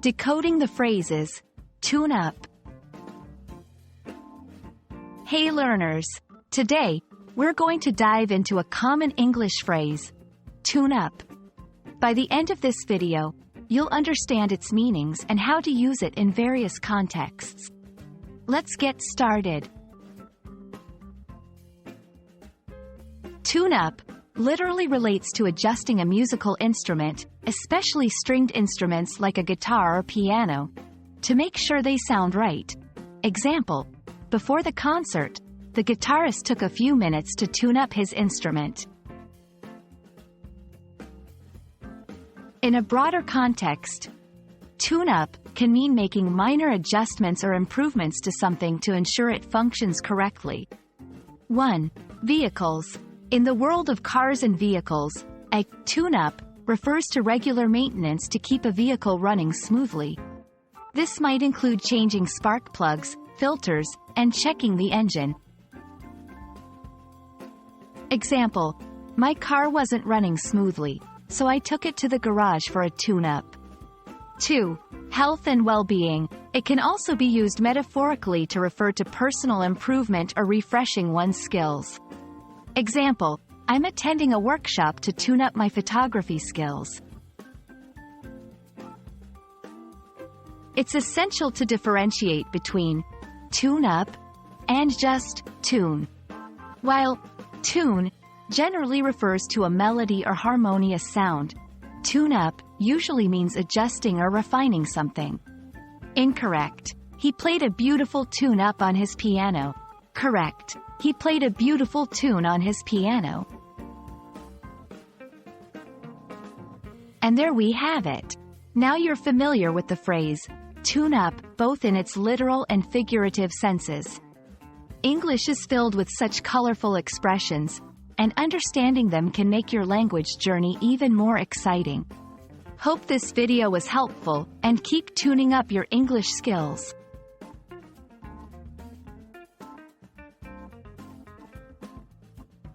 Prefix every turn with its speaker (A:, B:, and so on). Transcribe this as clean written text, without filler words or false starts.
A: Decoding the phrases. Tune up. Hey learners! Today, we're going to dive into a common English phrase, tune up. By the end of this video, you'll understand its meanings and how to use it in various contexts. Let's get started. Tune up literally relates to adjusting a musical instrument, especially stringed instruments like a guitar or piano, to make sure they sound right. Example: before the concert, the guitarist took a few minutes to tune up his instrument. In a broader context, tune up can mean making minor adjustments or improvements to something to ensure it functions correctly. 1. Vehicles. In the world of cars and vehicles, a tune-up refers to regular maintenance to keep a vehicle running smoothly. This might include changing spark plugs, filters, and checking the engine. Example: my car wasn't running smoothly, so I took it to the garage for a tune-up. 2. Health and well-being. It can also be used metaphorically to refer to personal improvement or refreshing one's skills. Example: I'm attending a workshop to tune up my photography skills. It's essential to differentiate between tune up and just tune. While tune generally refers to a melody or harmonious sound, tune up usually means adjusting or refining something. Incorrect. He played a beautiful tune up on his piano. Correct. He played a beautiful tune on his piano. And there we have it. Now you're familiar with the phrase, tune up, both in its literal and figurative senses. English is filled with such colorful expressions, and understanding them can make your language journey even more exciting. Hope this video was helpful, and keep tuning up your English skills.